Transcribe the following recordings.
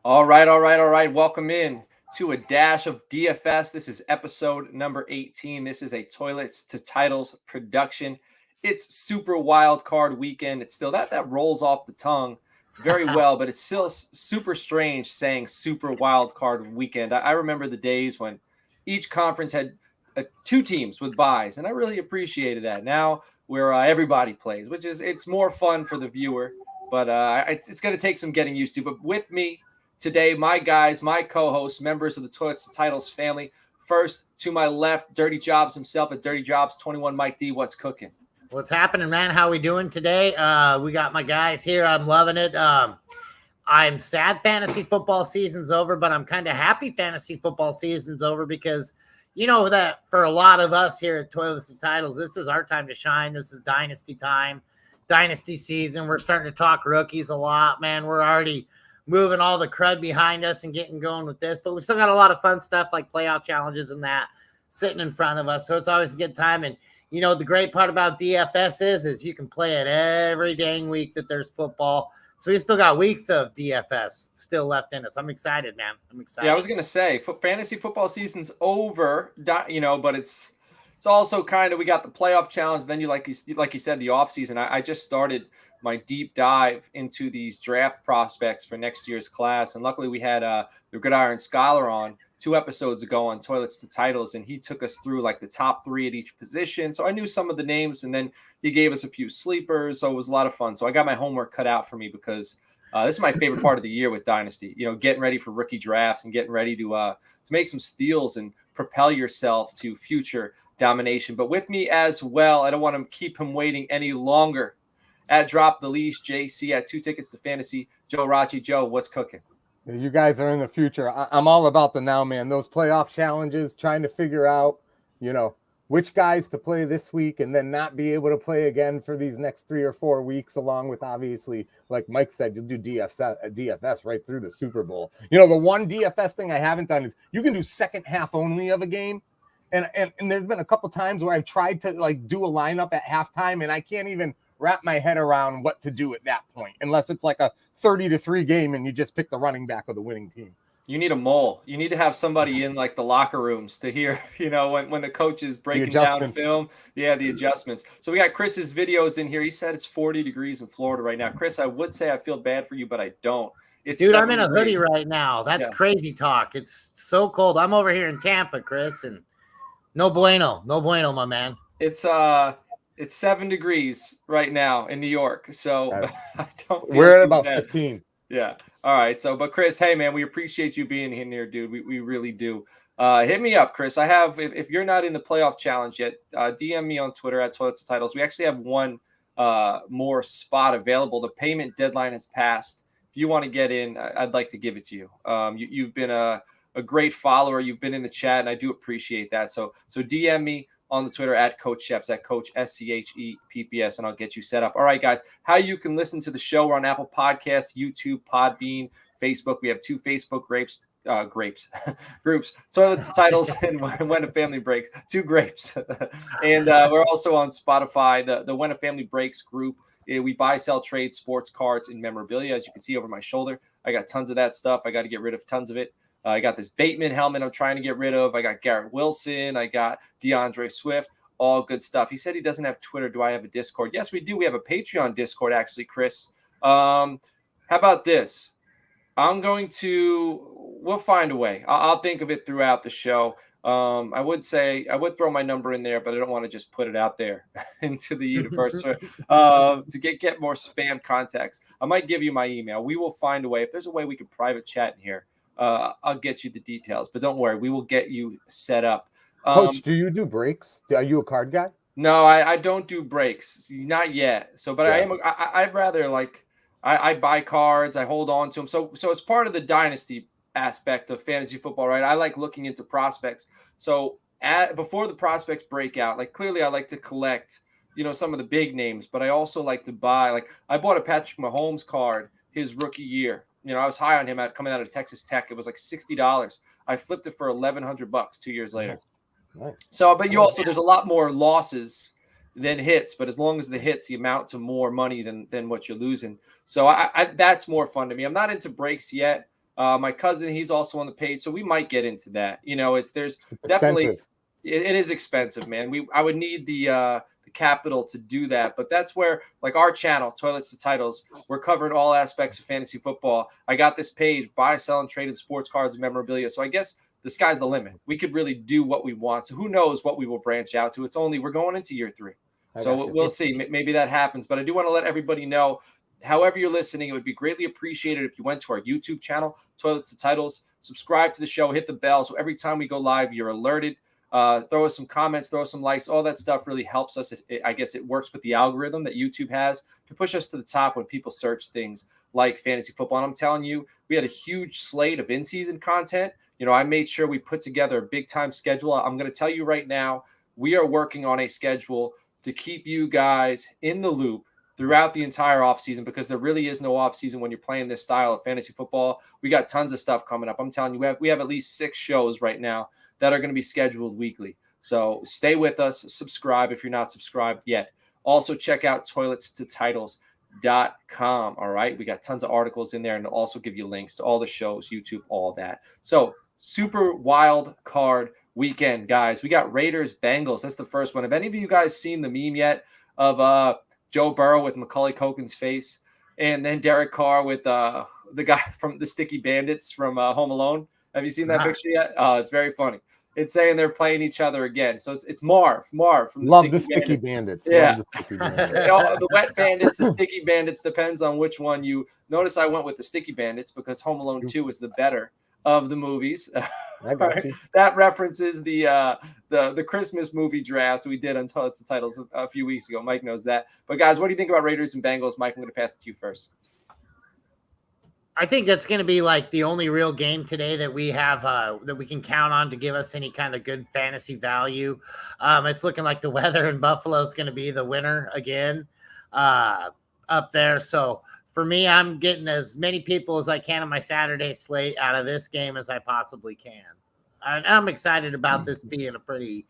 All right. Welcome in to a dash of DFS. This is episode number 18. This is a Toilets to Titles production. It's super wild card weekend. It's still that rolls off the tongue very well, but it's still super strange saying super wild card weekend. I remember the days when each conference had two teams with buys, and I really appreciated that. Now where everybody plays, which is it's more fun for the viewer, but it's going to take some getting used to. But with me today, my guys, my co-hosts, members of the Toilets to Titles family. First, to my left, Dirty Jobs himself at Dirty Jobs 21. Mike D, what's cooking? What's happening, man? How we doing today? We got my guys here. I'm loving it. I'm sad fantasy football season's over, but I'm kind of happy fantasy football season's over because you know that for a lot of us here at Toilets to Titles, this is our time to shine. This is dynasty time, dynasty season. We're starting to talk rookies a lot, man. We're already moving all the crud behind us and getting going with this, but we've still got a lot of fun stuff like playoff challenges and that sitting in front of us. So it's always a good time. And you know, the great part about DFS is you can play it every dang week that there's football. So we still got weeks of DFS still left in us. I'm excited, man. I'm excited. Yeah, I was going to say fantasy football season's over, you know, but it's also kind of, we got the playoff challenge. Then like you said, the off season, I just started my deep dive into these draft prospects for next year's class. And luckily we had the Gridiron Scholar on 2 episodes ago on Toilets to Titles, and he took us through like the top 3 at each position. So I knew some of the names, and then he gave us a few sleepers. So it was a lot of fun. So I got my homework cut out for me because this is my favorite part of the year with Dynasty, you know, getting ready for rookie drafts and getting ready to make some steals and propel yourself to future domination. But with me as well, I don't want to keep him waiting any longer. At Drop the Leash, JC at 2 Tickets to Fantasy, Joe Rachi. Joe, what's cooking? You guys are in the future. I'm all about the now, man. Those playoff challenges, trying to figure out, you know, which guys to play this week and then not be able to play again for these next 3 or 4 weeks, along with obviously, like Mike said, you'll do DFS right through the Super Bowl. You know, the one DFS thing I haven't done is you can do second half only of a game. And there's been a couple times where I've tried to like do a lineup at halftime and I can't even wrap my head around what to do at that point, unless it's like a 30-3 game and you just pick the running back of the winning team. You need a mole. You need to have somebody in like the locker rooms to hear, you know, when the coach is breaking down film. Yeah, the adjustments. So we got Chris's videos in here. He said it's 40 degrees in Florida right now. Chris, I would say I feel bad for you, but I don't. Dude, I'm in a hoodie right now. That's crazy talk. It's so cold. I'm over here in Tampa, Chris, and no bueno, my man. It's 7 degrees right now in New York, so I don't feel we're at about bad. 15. Yeah. All right. So, but Chris, hey man, we appreciate you being in here, dude. We really do. Hit me up, Chris. I have, if you're not in the playoff challenge yet, DM me on Twitter at Toilets to Titles. We actually have one more spot available. The payment deadline has passed. If you want to get in, I'd like to give it to you. You've been a great follower. You've been in the chat, and I do appreciate that. So DM me on the Twitter at Coach Sheps, at Coach SCHEPPS, and I'll get you set up. All right, guys, how you can listen to the show. We're on Apple Podcasts, YouTube, Podbean, Facebook. We have 2 Facebook groups, Toilets to Titles, and When a Family Breaks, 2 grapes. And we're also on Spotify, the When a Family Breaks group. We buy, sell, trade sports cards and memorabilia. As you can see over my shoulder, I got tons of that stuff. I got to get rid of tons of it. I got this Bateman helmet I'm trying to get rid of. I got Garrett Wilson. I got DeAndre Swift. All good stuff. He said he doesn't have Twitter. Do I have a Discord? Yes, we do. We have a Patreon Discord, actually, Chris. How about this? We'll find a way. I'll think of it throughout the show. I would throw my number in there, but I don't want to just put it out there into the universe to get more spam contacts. I might give you my email. We will find a way. If there's a way we can private chat in here, I'll get you the details, but don't worry, we will get you set up. Coach, do you do breaks? Are you a card guy? No, I don't do breaks, not yet. So, but yeah. I'd rather like I buy cards, I hold on to them. So it's part of the dynasty aspect of fantasy football, right? I like looking into prospects. So before the prospects break out, like clearly I like to collect, you know, some of the big names, but I also like to buy. Like I bought a Patrick Mahomes card his rookie year. You know, I was high on him coming out of Texas Tech. It was like $60. I flipped it for $1,100 2 years later. Nice. So, but there's a lot more losses than hits, but as long as the hits, you amount to more money than what you're losing. So I that's more fun to me. I'm not into breaks yet. My cousin, he's also on the page, so we might get into that. There's It's definitely expensive. it is expensive, man. I would need the capital to do that, but that's where, like, our channel, Toilets to Titles, we're covering all aspects of fantasy football. I got this page, buy, sell, and traded sports cards and memorabilia. So I guess the sky's the limit. We could really do what we want. So who knows what we will branch out to? We're going into year 3. So we'll see. Maybe that happens. But I do want to let everybody know, however you're listening, it would be greatly appreciated if you went to our YouTube channel, Toilets to Titles, subscribe to the show, hit the bell. So every time we go live, you're alerted. Throw us some comments, throw us some likes. All that stuff really helps us. I guess it works with the algorithm that YouTube has to push us to the top when people search things like fantasy football. And I'm telling you, we had a huge slate of in-season content. I made sure we put together a big-time schedule. I'm going to tell you right now, we are working on a schedule to keep you guys in the loop throughout the entire offseason, because there really is no offseason when you're playing this style of fantasy football. We got tons of stuff coming up. I'm telling you, we have at least 6 shows right now that are going to be scheduled weekly. So stay with us. Subscribe if you're not subscribed yet. Also, check out toiletstotitles.com. All right. We got tons of articles in there, and also give you links to all the shows, YouTube, all that. So super wild card weekend, guys. We got Raiders Bengals. That's the first one. Have any of you guys seen the meme yet of Joe Burrow with Macaulay Culkin's face, and then Derek Carr with the guy from the Sticky Bandits from Home Alone? Have you seen that picture yet? Oh, it's very funny. It's saying they're playing each other again. So it's Marv from the Sticky Bandits. Yeah. Love the Sticky Bandits. The Wet Bandits, the Sticky Bandits, depends on which one you notice. I went with the Sticky Bandits because Home Alone 2 is the better of the movies. I got you. That references the Christmas movie draft we did on Toilets to Titles a few weeks ago. Mike knows that. But guys, what do you think about Raiders and Bengals? Mike, I'm going to pass it to you first. I think that's going to be like the only real game today that we have that we can count on to give us any kind of good fantasy value. It's looking like the weather in Buffalo is going to be the winner again up there. So for me, I'm getting as many people as I can on my Saturday slate out of this game as I possibly can. And I'm excited about this being a pretty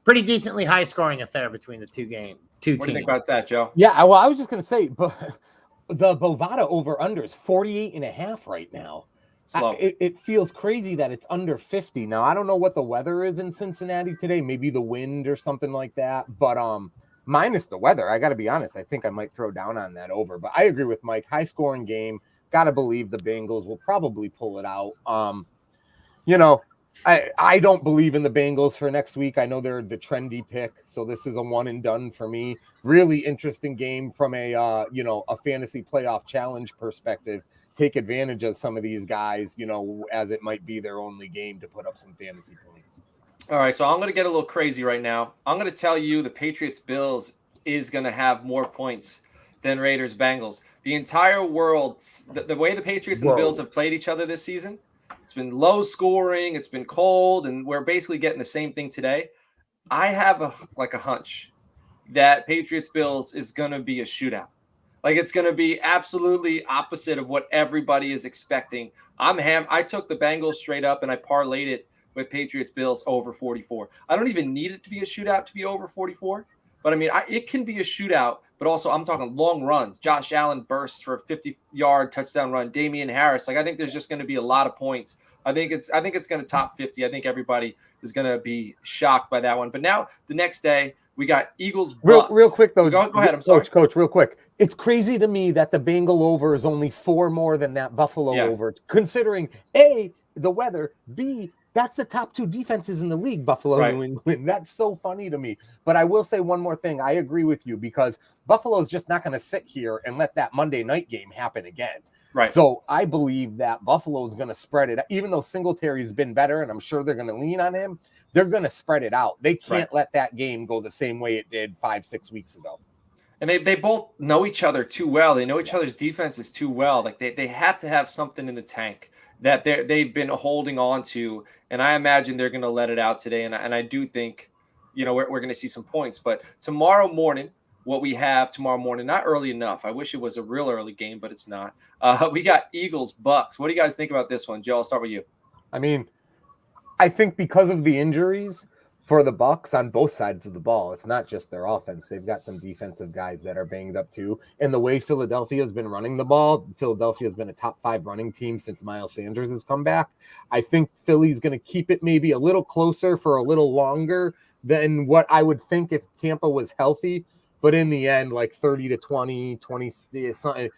decently high scoring affair between the two teams. What do you think about that, Joe? Yeah, well, I was just going to say, but the Bovada over-under is 48.5 right now. It feels crazy that it's under 50. Now, I don't know what the weather is in Cincinnati today. Maybe the wind or something like that. But minus the weather, I got to be honest, I think I might throw down on that over. But I agree with Mike. High-scoring game. Got to believe the Bengals will probably pull it out. I don't believe in the Bengals for next week. I know they're the trendy pick, so this is a one and done for me. Really interesting game from a fantasy playoff challenge perspective. Take advantage of some of these guys, as it might be their only game to put up some fantasy points. All right, so I'm going to get a little crazy right now. I'm going to tell you the Patriots-Bills is going to have more points than Raiders-Bengals. The entire world, the way the Patriots and the Bills have played each other this season, it's been low scoring, it's been cold, and we're basically getting the same thing today. I have a hunch that Patriots-Bills is going to be a shootout. Like, it's going to be absolutely opposite of what everybody is expecting. I took the Bengals straight up, and I parlayed it with Patriots-Bills over 44. I don't even need it to be a shootout to be over 44. But, I mean, it can be a shootout, but also I'm talking long runs. Josh Allen bursts for a 50-yard touchdown run. Damian Harris. I think there's just going to be a lot of points. I think it's going to top 50. I think everybody is going to be shocked by that one. But now the next day we got Eagles. Real quick though. Go ahead. I'm sorry, Coach. Real quick. It's crazy to me that the Bengal over is only 4 more than that Buffalo over, considering A, the weather, B, that's the top 2 defenses in the league, Buffalo, right. New England. That's so funny to me. But I will say one more thing. I agree with you because Buffalo's just not going to sit here and let that Monday night game happen again. Right. So I believe that Buffalo is going to spread it. Even though Singletary's been better, and I'm sure they're going to lean on him, they're going to spread it out. They can't let that game go the same way it did 5-6 weeks ago. And they both know each other too well. They know each other's defenses too well. Like they have to have something in the tank that they've been holding on to, and I imagine they're going to let it out today. And I do think, we're going to see some points. But tomorrow morning, what we have tomorrow morning, not early enough. I wish it was a real early game, but it's not. We got Eagles-Bucks. What do you guys think about this one? Joe, I'll start with you. I mean, I think because of the injuries, for the Bucs on both sides of the ball. It's not just their offense. They've got some defensive guys that are banged up too. And the way Philadelphia has been running the ball, Philadelphia has been a top 5 running team since Miles Sanders has come back. I think Philly's going to keep it maybe a little closer for a little longer than what I would think if Tampa was healthy. But in the end, like 30-20, 20, something,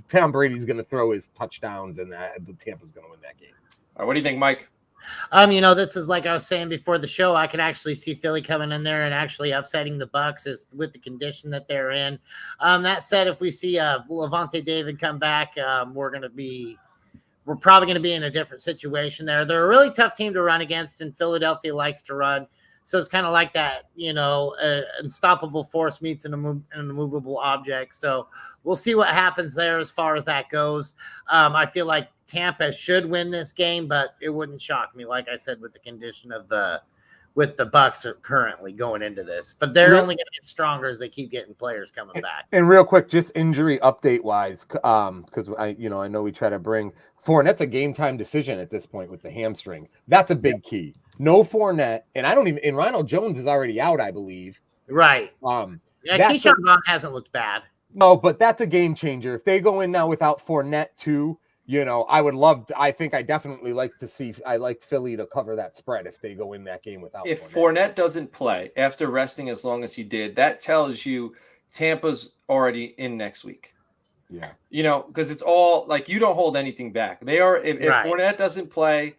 Tom Brady's going to throw his touchdowns and Tampa's going to win that game. All right, what do you think, Mike? This is like I was saying before the show. I could actually see Philly coming in there and actually upsetting the Bucs with the condition that they're in. That said, if we see Levante David come back, we're probably going to be in a different situation there. They're a really tough team to run against, and Philadelphia likes to run. So it's kind of like that, unstoppable force meets an immovable object. So we'll see what happens there as far as that goes. I feel like Tampa should win this game, but it wouldn't shock me, like I said, with the condition of the Bucs are currently going into this. But they're only going to get stronger as they keep getting players coming back. And real quick, just injury update wise, because I know we try to bring Fournette's a game time decision at this point with the hamstring. That's a big key. No Fournette, and Ronald Jones is already out, I believe. Right. Keyshawn Vaughn hasn't looked bad. No, but that's a game changer. If they go in now without Fournette too, I definitely like to see. I like Philly to cover that spread if they go in that game without. If Fournette doesn't play after resting as long as he did, that tells you Tampa's already in next week. Yeah. Because it's all like you don't hold anything back. They are. If Fournette doesn't play,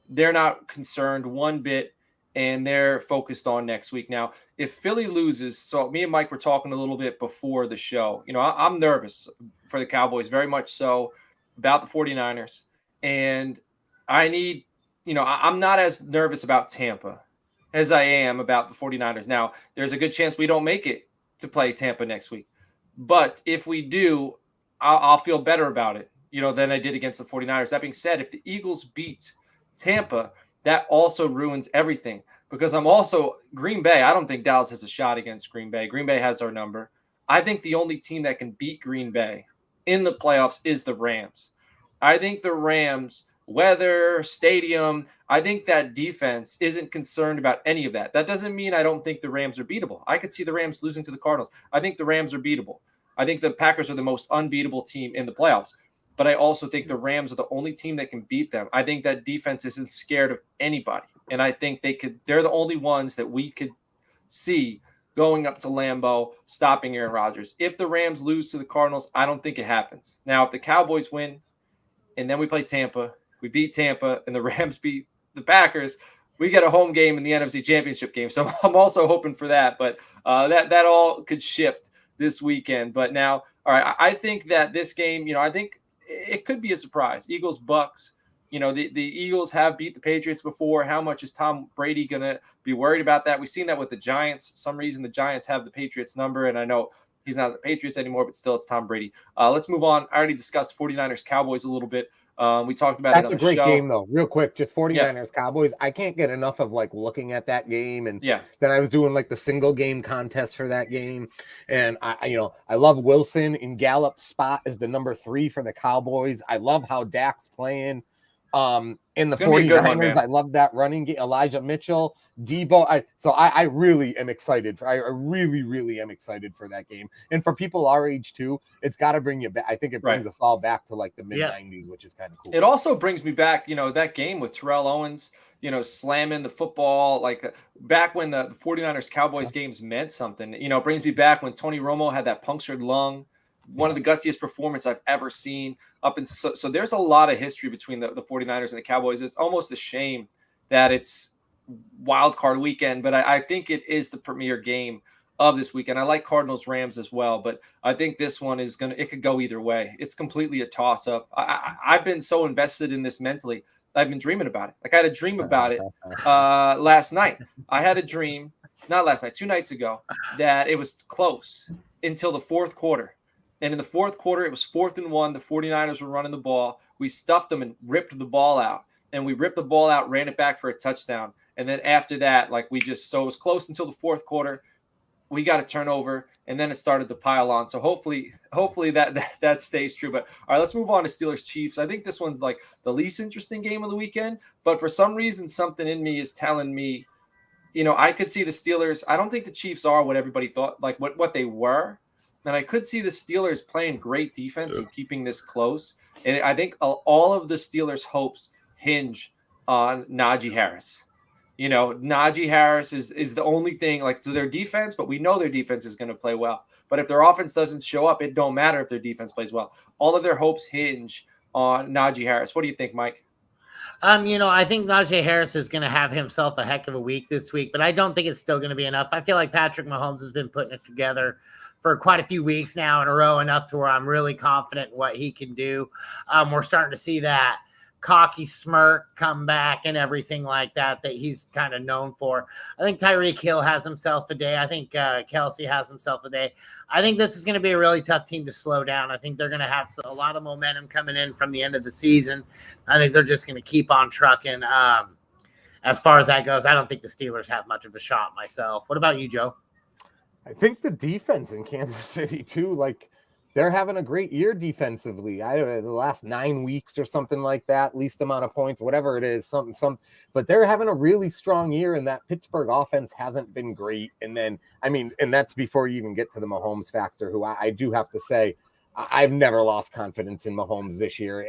they're not concerned one bit, and they're focused on next week. Now, if Philly loses, so me and Mike were talking a little bit before the show. I'm nervous for the Cowboys, very much so, about the 49ers. And I need, I'm not as nervous about Tampa as I am about the 49ers. Now, there's a good chance we don't make it to play Tampa next week. But if we do, I'll feel better about it, than I did against the 49ers. That being said, if the Eagles beat Tampa, that also ruins everything, because I'm also Green Bay. I don't think Dallas has a shot against Green Bay. Green Bay has our number. I think the only team that can beat Green Bay in the playoffs is the Rams. I think the Rams, weather, stadium, I think that defense isn't concerned about any of that. That doesn't mean I don't think the Rams are beatable. I could see the Rams losing to the Cardinals. I think the Rams are beatable. I think the Packers are the most unbeatable team in the playoffs. But I also think the Rams are the only team that can beat them. I think that defense isn't scared of anybody. And I think they're the only ones that we could see going up to Lambeau, stopping Aaron Rodgers. If the Rams lose to the Cardinals, I don't think it happens. Now, if the Cowboys win and then we play Tampa, we beat Tampa, and the Rams beat the Packers, we get a home game in the NFC Championship game. So I'm also hoping for that. But that all could shift this weekend. But now, all right, I think that this game, I think it could be a surprise. Eagles, Bucs. The Eagles have beat the Patriots before. How much is Tom Brady going to be worried about that? We've seen that with the Giants. For some reason, the Giants have the Patriots number, and I know he's not the Patriots anymore, but still it's Tom Brady. Let's move on. I already discussed 49ers Cowboys a little bit. We talked about that's it on a great the show. game, though. Real quick, just 49ers Cowboys. I can't get enough of looking at that game. And then I was doing the single game contest for that game. And I love Wilson in Gallup's spot as the number 3 for the Cowboys. I love how Dak's playing. In the 49ers, I love that running game. Elijah Mitchell, Debo. I really am excited. I really, really am excited for that game. And for people our age too, it's got to bring you back. I think it brings us all back to the mid 90s, which is kind of cool. It also brings me back, that game with Terrell Owens, slamming the football, back when the 49ers Cowboys games meant something. It brings me back when Tony Romo had that punctured lung. One of the gutsiest performance I've ever seen so there's a lot of history between the 49ers and the Cowboys. It's almost a shame that it's wild card weekend, but I think it is the premier game of this weekend. I like Cardinals Rams as well, but I think this one it could go either way. It's completely a toss up. I've been so invested in this mentally. I've been dreaming about it. I had a dream about it last night. I had a dream, not last night, 2 nights ago, that it was close until the fourth quarter. And in the fourth quarter, it was 4th and 1. The 49ers were running the ball. We stuffed them and ripped the ball out. And we ripped the ball out, ran it back for a touchdown. And then after that, so it was close until the fourth quarter. We got a turnover, and then it started to pile on. So hopefully that stays true. But all right, let's move on to Steelers Chiefs. I think this one's the least interesting game of the weekend. But for some reason, something in me is telling me I could see the Steelers. I don't think the Chiefs are what everybody thought, like what they were. And I could see the Steelers playing great defense and keeping this close. And I think all of the Steelers' hopes hinge on Najee Harris. Najee Harris is the only thing, like, to their defense, but we know their defense is going to play well. But if their offense doesn't show up, it don't matter if their defense plays well. All of their hopes hinge on Najee Harris. What do you think, Mike? I think Najee Harris is going to have himself a heck of a week this week, but I don't think it's still going to be enough. I feel like Patrick Mahomes has been putting it together for quite a few weeks now in a row, enough to where I'm really confident in what he can do. We're starting to see that cocky smirk come back and everything like that he's kind of known for. I think Tyreek Hill has himself a day. I think Kelsey has himself a day. I think this is going to be a really tough team to slow down. I think they're going to have a lot of momentum coming in from the end of the season. I think they're just going to keep on trucking. As far as that goes, I don't think the Steelers have much of a shot myself. What about you, Joe? I think the defense in Kansas City too, like, they're having a great year defensively. The last 9 weeks or something like that, least amount of points, whatever it is, something. But they're having a really strong year, and that Pittsburgh offense hasn't been great. And then, and that's before you even get to the Mahomes factor, who I do have to say, I've never lost confidence in Mahomes this year.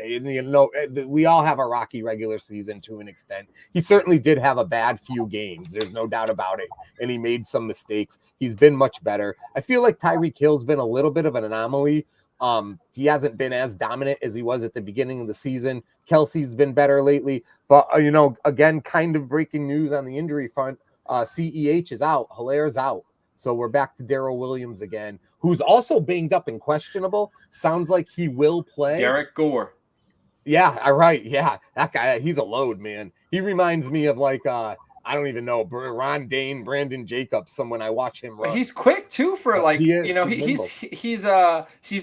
We all have a rocky regular season to an extent. He certainly did have a bad few games. There's no doubt about it. And he made some mistakes. He's been much better. I feel like Tyreek Hill's been a little bit of an anomaly. He hasn't been as dominant as he was at the beginning of the season. Kelsey's been better lately. But, again, kind of breaking news on the injury front. CEH is out. Hilaire's out. So we're back to Daryl Williams again, who's also banged up and questionable. Sounds like he will play. Derek Gore. Yeah, right. Yeah, that guy, he's a load, man. He reminds me of, like, I don't even know, Ron Dane, Brandon Jacobs, someone I watch him run. He's quick, too, for, like, he's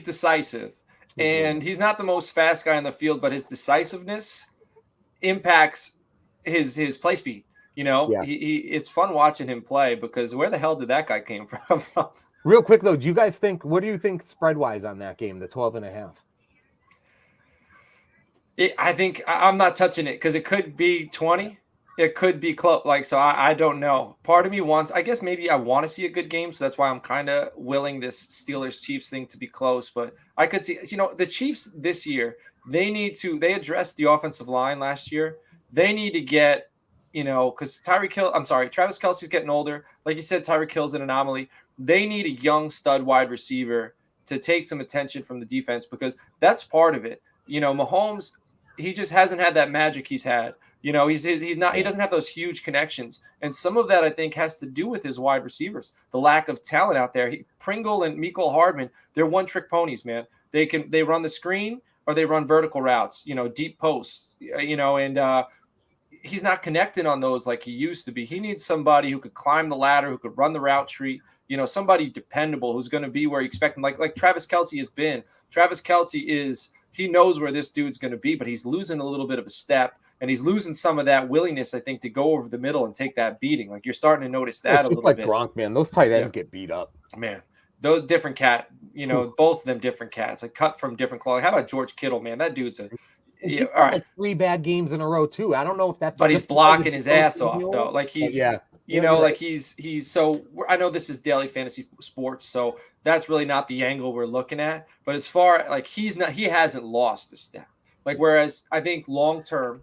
decisive. And he's not the most fast guy on the field, but his decisiveness impacts his play speed. It's fun watching him play, because where the hell did that guy came from? Real quick, though, what do you think spread-wise on that game, the 12.5? I think I'm not touching it, because it could be 20. It could be close. So I don't know. Part of me wants, I guess maybe I want to see a good game, so that's why I'm kind of willing this Steelers-Chiefs thing to be close. But I could see, the Chiefs this year, they addressed the offensive line last year. They need to get, because Travis Kelce's getting older. Like you said, Tyreek Hill's an anomaly. They need a young stud wide receiver to take some attention from the defense, because that's part of it. Mahomes, he just hasn't had that magic he's had. He doesn't have those huge connections. And some of that, I think, has to do with his wide receivers, the lack of talent out there. Pringle and Mecole Hardman, they're one-trick ponies, man. They run the screen or they run vertical routes, deep posts, and he's not connected on those like he used to be. He needs somebody who could climb the ladder, who could run the route tree, somebody dependable who's going to be where you expect him. Like Travis Kelce has been. Travis Kelce he knows where this dude's going to be, but he's losing a little bit of a step, and he's losing some of that willingness, I think, to go over the middle and take that beating. Like, you're starting to notice that a little bit. Just like Gronk, man. Those tight ends get beat up. Man, those different cat, both of them different cats, like cut from different cloth. How about George Kittle, man? That dude's he's all right. 3 bad games in a row too. I don't know if that's, but he's blocking his ass off though. Like he's, right. he's so. I know this is daily fantasy sports, so that's really not the angle we're looking at. But as far he hasn't lost a step. Like, whereas I think long term,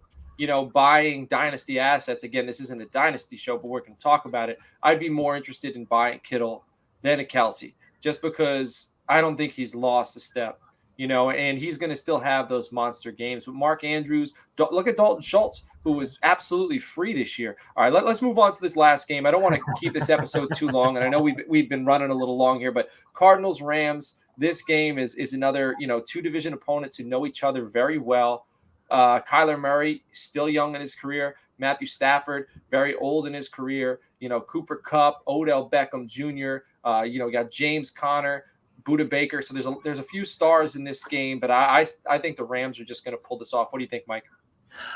buying dynasty assets. Again, this isn't a dynasty show, but we're going to talk about it. I'd be more interested in buying Kittle than a Kelsey, just because I don't think he's lost a step. And he's going to still have those monster games. But Mark Andrews, look at Dalton Schultz, who was absolutely free this year. All right, let's move on to this last game. I don't want to keep this episode too long, and I know we've been running a little long here, but Cardinals Rams, this game is another, 2 division opponents who know each other very well. Kyler Murray, still young in his career. Matthew Stafford, very old in his career. Cooper Kupp, Odell Beckham Jr., you got James Conner, Budda Baker. So there's a few stars in this game, but I think the Rams are just going to pull this off. What do you think, Mike?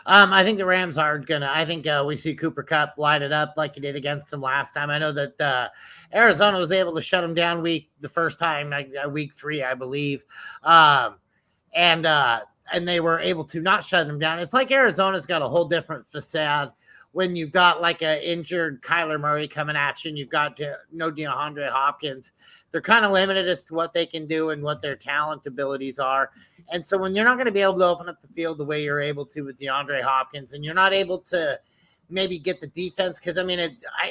I think the Rams are going to. I think we see Cooper Kupp light it up like he did against him last time. I know that Arizona was able to shut him down the first time, week 3, I believe. And they were able to not shut him down. It's like Arizona's got a whole different facade when you've got like an injured Kyler Murray coming at you and you've got no DeAndre Hopkins. They're kind of limited as to what they can do and what their talent abilities are. And so when you're not going to be able to open up the field the way you're able to with DeAndre Hopkins, and you're not able to maybe get the defense, because I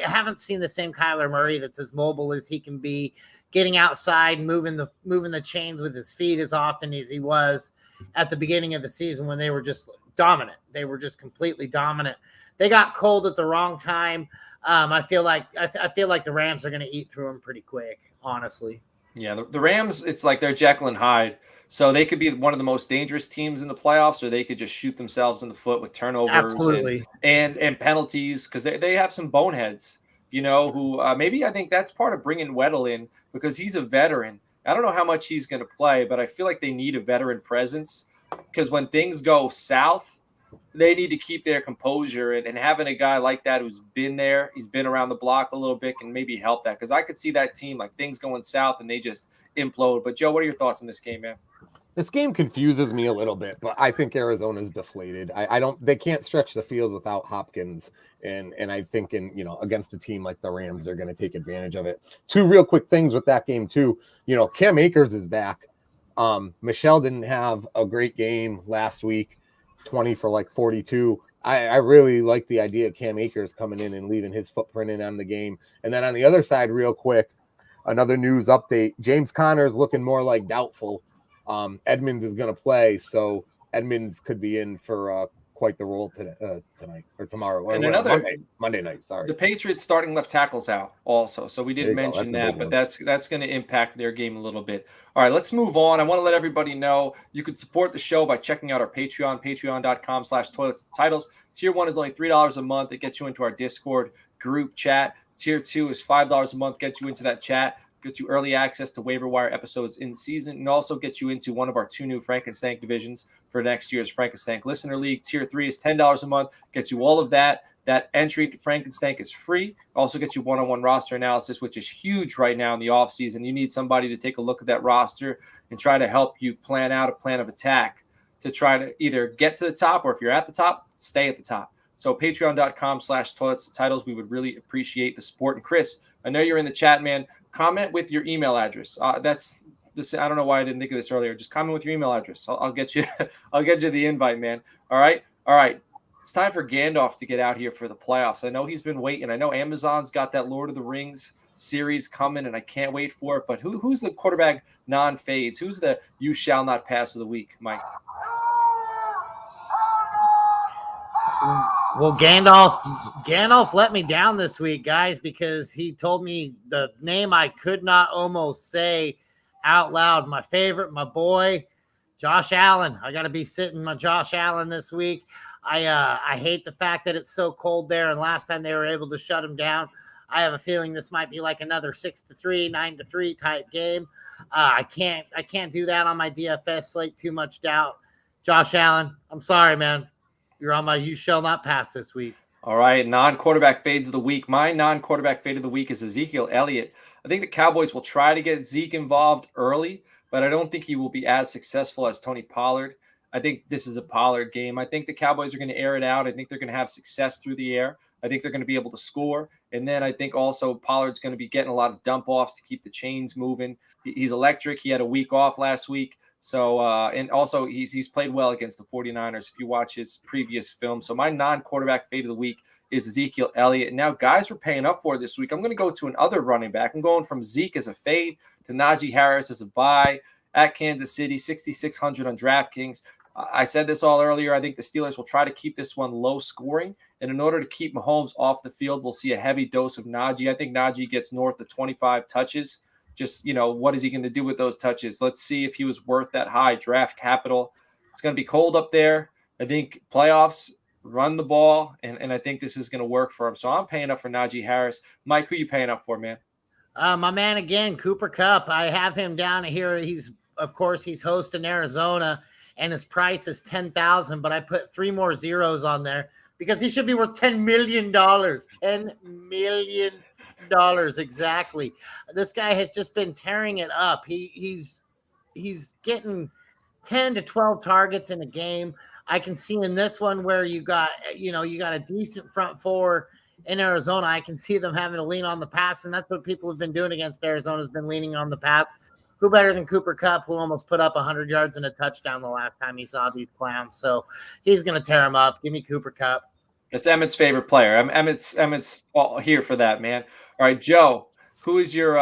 haven't seen the same Kyler Murray that's as mobile as he can be, getting outside, moving the chains with his feet as often as he was at the beginning of the season when they were just dominant. They were just completely dominant. They got cold at the wrong time. I feel like the Rams are going to eat through them pretty quick, honestly. Yeah, the Rams, it's like they're Jekyll and Hyde. So they could be one of the most dangerous teams in the playoffs, or they could just shoot themselves in the foot with turnovers and penalties, because they have some boneheads, who maybe I think that's part of bringing Weddle in, because he's a veteran. I don't know how much he's going to play, but I feel like they need a veteran presence, because when things go south, they need to keep their composure, and having a guy like that who's been there, he's been around the block a little bit, can maybe help that, because I could see that team, like things going south and they just implode. But Joe, what are your thoughts on this game, man? This game confuses me a little bit, but I think Arizona's deflated. They can't stretch the field without Hopkins. And I think against a team like the Rams, they're going to take advantage of it. Two real quick things with that game too. Cam Akers is back. Michelle didn't have a great game last week, 20 for like 42. I really like the idea of Cam Akers coming in and leaving his footprint in on the game. And then on the other side, real quick, another news update. James Conner is looking more like doubtful. Edmonds is going to play, so Edmonds could be in for quite the role tonight or tomorrow. Or Monday night. Sorry. The Patriots starting left tackle's out also, so we didn't mention that, but that's going to impact their game a little bit. All right, let's move on. I want to let everybody know you can support the show by checking out our Patreon, patreon.com/toilets-titles. Tier 1 is only $3 a month. It gets you into our Discord group chat. Tier 2 is $5 a month, gets you into that chat. Gets you early access to waiver wire episodes in season, and also gets you into one of our 2 new Frankenstank divisions for next year's Frankenstank Listener League. Tier 3 is $10 a month, gets you all of that. That entry to Frankenstank is free. Also gets you one-on-one roster analysis, which is huge right now in the offseason. You need somebody to take a look at that roster and try to help you plan out a plan of attack to try to either get to the top, or if you're at the top, stay at the top. So patreon.com/toilets-titles. We would really appreciate the support. And Chris, I know you're in the chat, man. Comment with your email address. That's this. I don't know why I didn't think of this earlier. Just comment with your email address. I'll get you. I'll get you the invite, man. All right. It's time for Gandalf to get out here for the playoffs. I know he's been waiting. I know Amazon's got that Lord of the Rings series coming, and I can't wait for it. But who's the quarterback non-fades? Who's the you shall not pass of the week, Mike? Well, Gandalf let me down this week, guys, because he told me the name I could not almost say out loud. My favorite, my boy, Josh Allen. I got to be sitting my Josh Allen this week. I hate the fact that it's so cold there, and last time they were able to shut him down. I have a feeling this might be like another 6-3, 9-3 type game. I can't do that on my DFS slate. Too much doubt. Josh Allen, I'm sorry, man. You're on my you shall not pass this week. All right, non-quarterback fades of the week. My non-quarterback fade of the week is Ezekiel Elliott. I think the Cowboys will try to get Zeke involved early, but I don't think he will be as successful as Tony Pollard. I think this is a Pollard game. I think the Cowboys are going to air it out. I think they're going to have success through the air. I think they're going to be able to score. And then I think also Pollard's going to be getting a lot of dump offs to keep the chains moving. He's electric. He had a week off last week. So, and also he's played well against the 49ers if you watch his previous film. So my non-quarterback fade of the week is Ezekiel Elliott. And now guys we're paying up for this week. I'm going to go to another running back. I'm going from Zeke as a fade to Najee Harris as a buy at Kansas City, 6,600 on DraftKings. I said this all earlier. I think the Steelers will try to keep this one low scoring. And in order to keep Mahomes off the field, we'll see a heavy dose of Najee. I think Najee gets north of 25 touches. Just, what is he going to do with those touches? Let's see if he was worth that high draft capital. It's going to be cold up there. I think playoffs, run the ball, and I think this is going to work for him. So I'm paying up for Najee Harris. Mike, who you paying up for, man? My man again, Cooper Kupp. I have him down here. He's hosting Arizona, and his price is $10,000, but I put 3 more zeros on there because he should be worth $10 million. $10 million. Exactly. This guy has just been tearing it up. He's getting 10 to 12 targets in a game. I can see in this one where you got a decent front four in Arizona. I can see them having to lean on the pass, and that's what people have been doing against Arizona, has been leaning on the pass. Who better than Cooper Kupp, who almost put up 100 yards and a touchdown the last time he saw these clowns? So he's going to tear them up. Give me Cooper Kupp. That's Emmett's favorite player. Emmett's all here for that, man. All right, Joe, who is your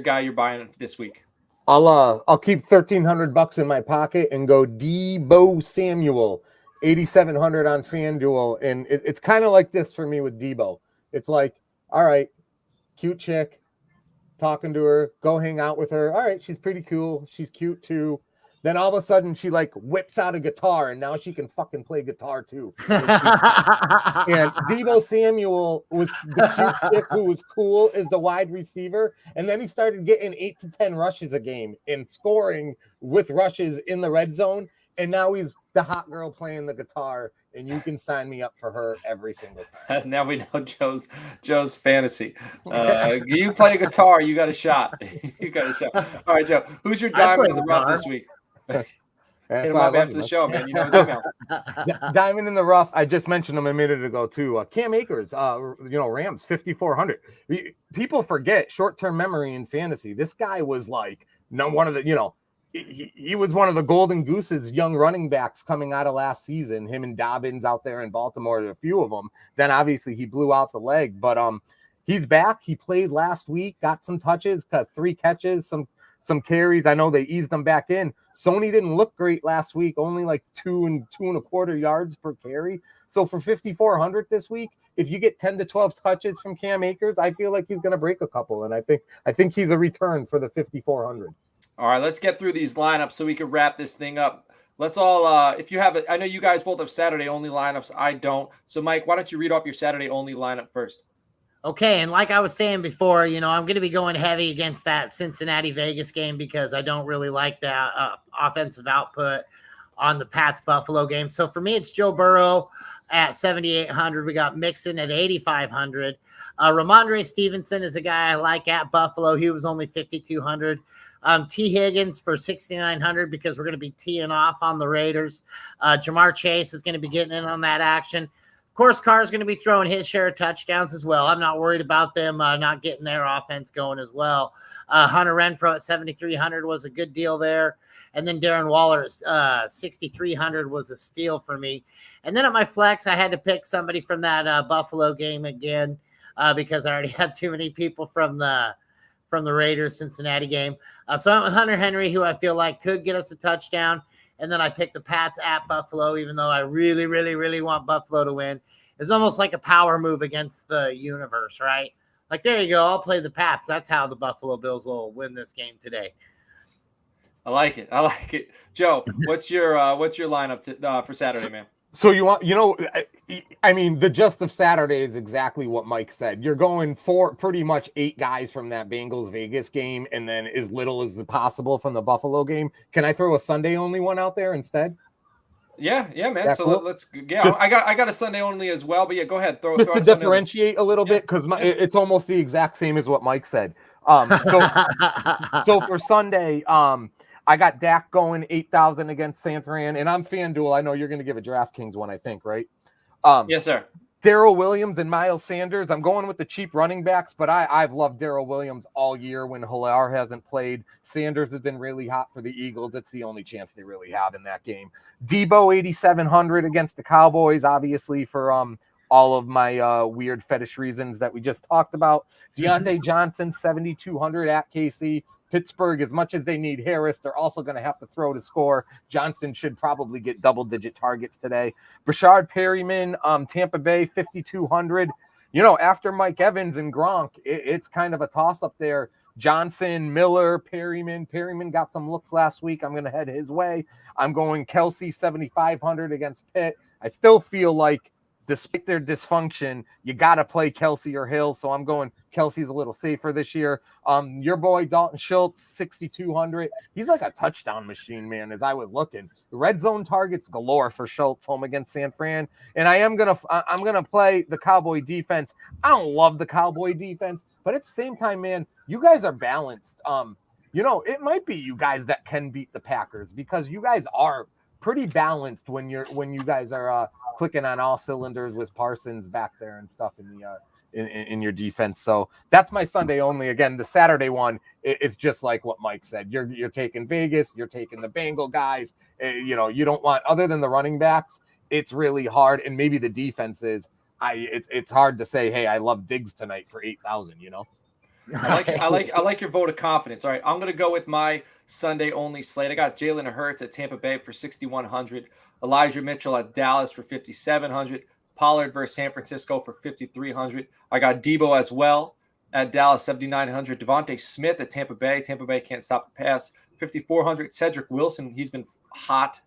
guy you're buying this week? I'll keep $1,300 in my pocket and go Deebo Samuel, 8,700 on FanDuel, and it's kind of like this for me with Deebo. It's like, all right, cute chick, talking to her, go hang out with her. All right, she's pretty cool. She's cute too. Then all of a sudden she like whips out a guitar and now she can fucking play guitar too. And Deebo Samuel was the cute chick who was cool as the wide receiver. And then he started getting 8 to 10 rushes a game and scoring with rushes in the red zone. And now he's the hot girl playing the guitar, and you can sign me up for her every single time. Now we know Joe's fantasy. You play guitar, you got a shot. You got a shot. All right, Joe. Who's your diamond in the rough this week? Hit him up after the show, man. You know his email. Diamond in the rough. I just mentioned him a minute ago too. Cam Akers, Rams 5,400. People forget short-term memory in fantasy. This guy was like one of the, he was one of the golden gooses, young running backs coming out of last season. Him and Dobbins out there in Baltimore, a few of them. Then obviously he blew out the leg, but he's back. He played last week, got some touches, got 3 catches, some carries. I know they eased them back in. Sony didn't look great last week, only like 2.25 yards per carry. So for 5,400 this week, if you get 10 to 12 touches from Cam Akers, I feel like he's going to break a couple, and I think he's a return for the 5,400. All right, let's get through these lineups so we can wrap this thing up. Let's all, if you have it, I know you guys both have Saturday only lineups. I don't. So, Mike, why don't you read off your Saturday only lineup first? Okay, and like I was saying before, I'm going to be going heavy against that Cincinnati-Vegas game because I don't really like that offensive output on the Pats-Buffalo game. So for me, it's Joe Burrow at 7,800. We got Mixon at 8,500. Ramondre Stevenson is a guy I like at Buffalo. He was only 5,200. T. Higgins for 6,900 because we're going to be teeing off on the Raiders. Jamar Chase is going to be getting in on that action. Of course, Carr's going to be throwing his share of touchdowns as well. I'm not worried about them not getting their offense going as well. Hunter Renfrow at 7,300 was a good deal there. And then Darren Waller at 6,300 was a steal for me. And then at my flex, I had to pick somebody from that Buffalo game again because I already had too many people from the Raiders Cincinnati game. So I'm with Hunter Henry, who I feel like could get us a touchdown. And then I picked the Pats at Buffalo, even though I really, really, really want Buffalo to win. It's almost like a power move against the universe, right? Like, there you go. I'll play the Pats. That's how the Buffalo Bills will win this game today. I like it. Joe, what's your lineup for Saturday, man? So you want, I mean, the gist of Saturday is exactly what Mike said. You're going for pretty much 8 guys from that Bengals Vegas game, and then as little as possible from the Buffalo game. Can I throw a Sunday only one out there instead? Yeah, man. That's so cool. let's. Yeah, I got a Sunday only as well. But yeah, go ahead. Throw to differentiate a little bit because it's almost the exact same as what Mike said. So for Sunday, I got Dak going 8,000 against San Fran, and I'm FanDuel. I know you're going to give a DraftKings one, I think, right? Yes, sir. Daryl Williams and Miles Sanders. I'm going with the cheap running backs, but I've loved Daryl Williams all year when Hilaire hasn't played. Sanders has been really hot for the Eagles. It's the only chance they really have in that game. Deebo 8,700 against the Cowboys, obviously for all of my weird fetish reasons that we just talked about. Deontay Johnson 7,200 at KC. Pittsburgh, as much as they need Harris, they're also going to have to throw to score. Johnson should probably get double-digit targets today. Brashard Perryman, Tampa Bay, 5,200. After Mike Evans and Gronk, it's kind of a toss-up there. Johnson, Miller, Perryman. Perryman got some looks last week. I'm going to head his way. I'm going Kelsey, 7,500 against Pitt. I still feel like, despite their dysfunction, you got to play Kelsey or Hill. So I'm going Kelsey's a little safer this year. Your boy Dalton Schultz, 6,200. He's like a touchdown machine, man, as I was looking. Red zone targets galore for Schultz home against San Fran. And I'm going to play the Cowboy defense. I don't love the Cowboy defense, but at the same time, man, you guys are balanced. It might be you guys that can beat the Packers because you guys are pretty balanced when you guys are clicking on all cylinders with Parsons back there and stuff in the in your defense. So that's my Sunday only. Again, the Saturday one, it's just like what Mike said. You're taking Vegas, you're taking the Bengal guys. You don't want, other than the running backs, it's really hard, and maybe the defenses. It's hard to say, hey, I love Diggs tonight for 8,000. I like your vote of confidence. All right, I'm gonna go with my Sunday only slate. I got Jalen Hurts at Tampa Bay for 6,100, Elijah Mitchell at Dallas for 5,700, Pollard versus San Francisco for 5,300. I got Debo as well at Dallas, 7,900. Devontae Smith at Tampa Bay. Tampa Bay can't stop the pass, 5,400. Cedric Wilson, he's been hot.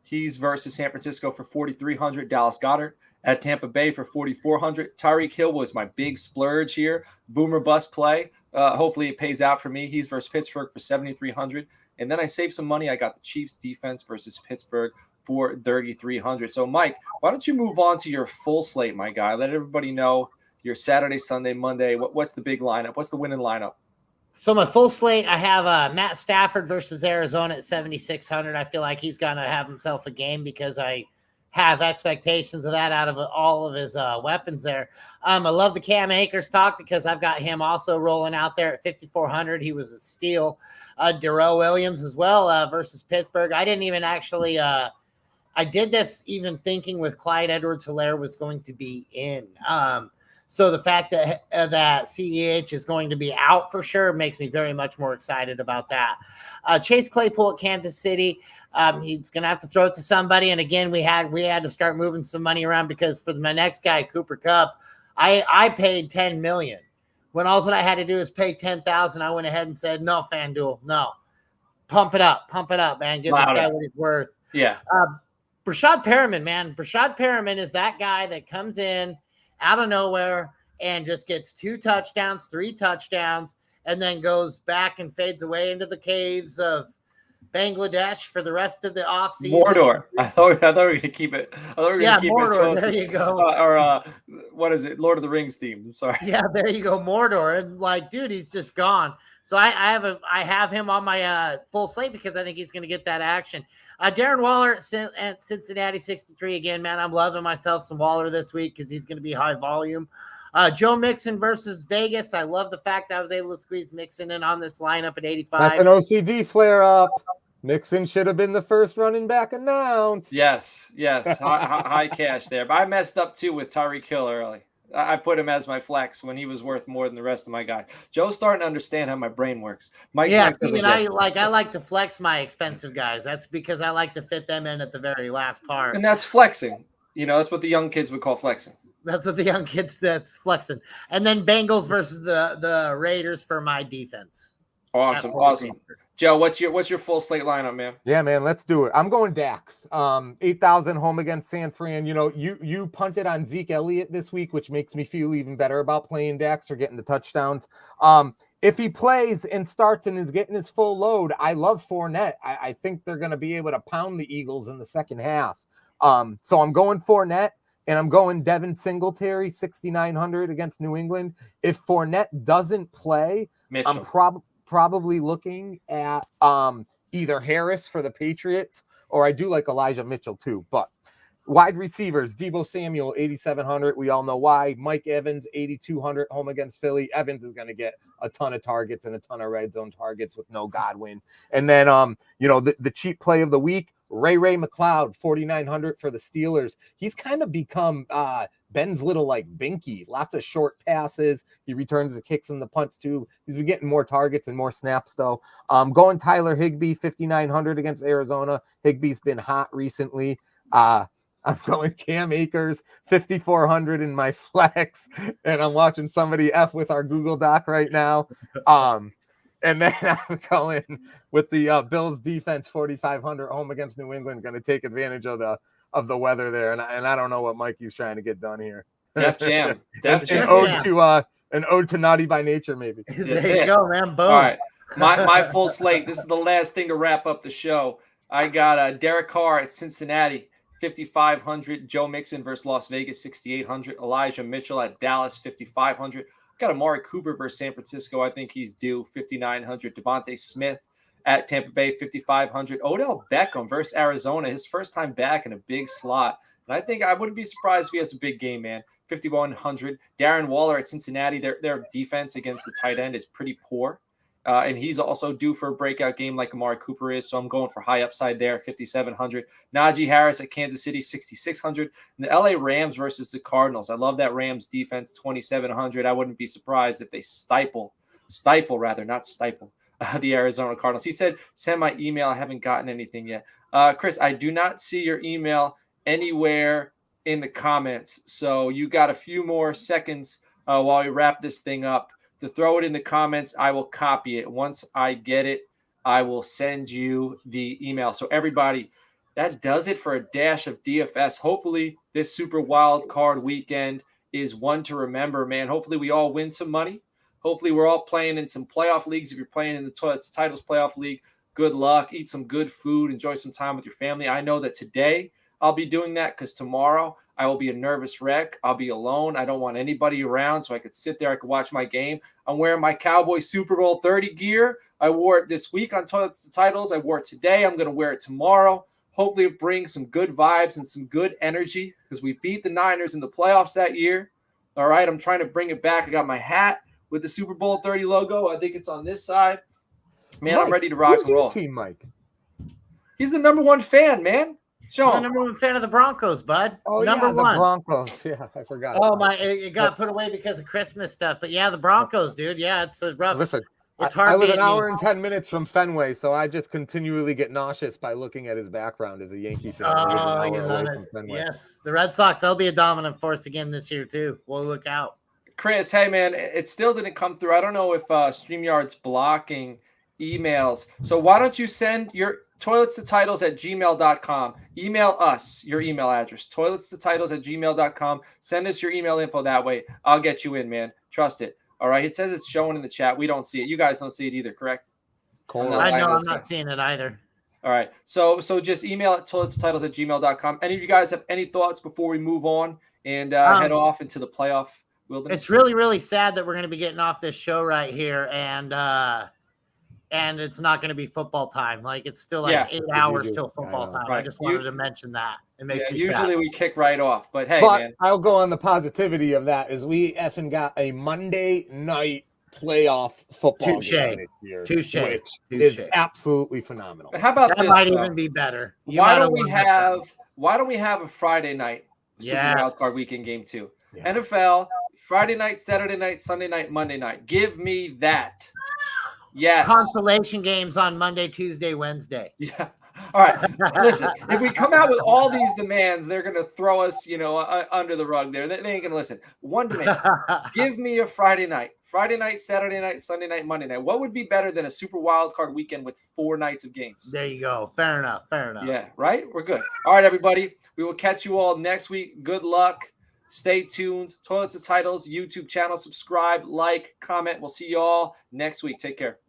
He's versus San Francisco for 4,300. Dallas Goedert at Tampa Bay for 4,400. Tyreek Hill was my big splurge here. Boomer bust play. Hopefully it pays out for me. He's versus Pittsburgh for 7,300. And then I saved some money. I got the Chiefs defense versus Pittsburgh for 3,300. So, Mike, why don't you move on to your full slate, my guy? Let everybody know your Saturday, Sunday, Monday. What's the big lineup? What's the winning lineup? So my full slate, I have Matt Stafford versus Arizona at 7,600. I feel like he's going to have himself a game because I have expectations of that out of all of his weapons there. I love the Cam Akers talk because I've got him also rolling out there at 5,400. He was a steal. Darrell Williams as well versus Pittsburgh. I didn't even actually I did this even thinking with Clyde Edwards-Helaire was going to be in. So the fact that CEH is going to be out for sure makes me very much more excited about that. Chase Claypool at Kansas City. He's going to have to throw it to somebody. And again, we had to start moving some money around because for my next guy, Cooper Kupp, I paid $10 million. When all that I had to do is pay $10,000, I went ahead and said, no, FanDuel, no. Pump it up, man. Give this guy what he's worth. Yeah. Brashad Perriman, man. Brashad Perriman is that guy that comes in out of nowhere and just gets 2 touchdowns, 3 touchdowns, and then goes back and fades away into the caves of Bangladesh for the rest of the offseason. Mordor. I thought we were going to keep it. Mordor. There you go. What is it? Lord of the Rings theme. I'm sorry. Yeah, there you go. Mordor. And dude, he's just gone. So I have him on my full slate because I think he's going to get that action. Darren Waller at Cincinnati 63 again, man. I'm loving myself some Waller this week because he's going to be high volume. Joe Mixon versus Vegas. I love the fact I was able to squeeze Mixon in on this lineup at 85. That's an OCD flare up. Mixon should have been the first running back announced. Yes. high cash there. But I messed up too with Tyreek Hill early. I put him as my flex when he was worth more than the rest of my guys. Joe's starting to understand how my brain works. Mike I like to flex my expensive guys. That's because I like to fit them in at the very last part. And that's flexing. That's what the young kids would call flexing. That's what the young kids that's flexing. And then Bengals versus the Raiders for my defense. Awesome. Joe, what's your full slate lineup, man? Yeah, man, let's do it. I'm going Dax. 8,000 home against San Fran. You punted on Zeke Elliott this week, which makes me feel even better about playing Dax or getting the touchdowns. If he plays and starts and is getting his full load, I love Fournette. I think they're going to be able to pound the Eagles in the second half. So I'm going Fournette, and I'm going Devin Singletary, 6,900 against New England. If Fournette doesn't play, Mitchell. I'm probably looking at either Harris for the Patriots, or I do like Elijah Mitchell too. But wide receivers, Deebo Samuel, 8,700. We all know why. Mike Evans, 8,200 home against Philly. Evans is going to get a ton of targets and a ton of red zone targets with no Godwin. And then, the cheap play of the week, Ray McLeod, 4,900 for the Steelers. He's kind of become Ben's little Binky. Lots of short passes. He returns the kicks and the punts too. He's been getting more targets and more snaps though. Going Tyler Higbee, 5,900 against Arizona. Higbee's been hot recently. I'm going Cam Akers, 5,400 in my flex, and I'm watching somebody F with our Google Doc right now. And then I'm going with the Bills defense, 4,500 home against New England, going to take advantage of the weather there. And I don't know what Mikey's trying to get done here. Def Jam. An ode to Naughty by Nature, maybe. There you go, man. Boom. All right. My full slate. This is the last thing to wrap up the show. I got Derek Carr at Cincinnati, 5,500. Joe Mixon versus Las Vegas, 6,800. Elijah Mitchell at Dallas, 5,500. Got Amari Cooper versus San Francisco. I think he's due, 5,900. Devontae Smith at Tampa Bay, 5,500. Odell Beckham versus Arizona, his first time back in a big slot. And I think I wouldn't be surprised if he has a big game, man. 5,100. Darren Waller at Cincinnati, their defense against the tight end is pretty poor. And he's also due for a breakout game like Amari Cooper is. So I'm going for high upside there, 5,700. Najee Harris at Kansas City, 6,600. And the LA Rams versus the Cardinals. I love that Rams defense, 2,700. I wouldn't be surprised if they stifle, the Arizona Cardinals. He said, send my email. I haven't gotten anything yet. Chris, I do not see your email anywhere in the comments. So you got a few more seconds while we wrap this thing up to throw it in the comments. I will copy it. Once I get it, I will send you the email. So everybody, that does it for a dash of DFS. Hopefully this super wild card weekend is one to remember, man. Hopefully we all win some money. Hopefully we're all playing in some playoff leagues. If you're playing in the Titles playoff league, good luck. Eat some good food. Enjoy some time with your family. I know that today I'll be doing that because tomorrow I will be a nervous wreck. I'll be alone. I don't want anybody around, so I could sit there. I could watch my game. I'm wearing my Cowboys Super Bowl 30 gear. I wore it this week on Toilets to Titles. I wore it today. I'm going to wear it tomorrow. Hopefully it brings some good vibes and some good energy because we beat the Niners in the playoffs that year. All right, I'm trying to bring it back. I got my hat with the Super Bowl 30 logo. I think it's on this side. Man, Mike, I'm ready to rock and roll. Who's your team, Mike? He's the number one fan, man. Show I'm him. the number one fan of the Broncos, bud. Oh, number yeah, one. the Broncos. Yeah, I forgot. Oh, my. It got put away because of Christmas stuff. But, yeah, the Broncos, dude. Yeah, it's a rough. Listen, it's hard I live an being hour me. and 10 minutes from Fenway, so I just continually get nauseous by looking at his background as a Yankee fan. He lives an Oh, hour you away love from it. Fenway. Yes. The Red Sox, they'll be a dominant force again this year, too. We'll look out. Chris, hey, man, it still didn't come through. I don't know if StreamYard's blocking emails. So why don't you send your toiletstotitles@gmail.com. Email us your email address, toiletstotitles@gmail.com. Send us your email info that way. I'll get you in, man. Trust it. All right. It says it's showing in the chat. We don't see it. You guys don't see it either, correct? Cool. I know I'm not seeing it either. All right. So just email at toiletstotitles@gmail.com. Any of you guys have any thoughts before we move on and head off into the playoff wilderness? It's really, really sad that we're going to be getting off this show right here, and it's not going to be football time. Like, it's still like 8 hours till football time. Right. I just wanted to mention that. It makes me sad. Usually we kick right off, but hey, man. I'll go on the positivity of that is we effing got a Monday night playoff football game this year, which is absolutely phenomenal. How about that? This Might even be better. Why don't we have a Friday night Super Wild Card Weekend game too? Yeah. NFL Friday night, Saturday night, Sunday night, Monday night. Give me that. Yes. Consolation games on Monday, Tuesday, Wednesday. Yeah. All right. Listen, if we come out with all these demands, they're going to throw us, under the rug there. They ain't going to listen. One demand. Give me a Friday night, Saturday night, Sunday night, Monday night. What would be better than a Super Wild Card Weekend with 4 nights of games? There you go. Fair enough. Yeah, right? We're good. All right, everybody. We will catch you all next week. Good luck. Stay tuned. Toilets to Titles YouTube channel. Subscribe, like, comment. We'll see you all next week. Take care.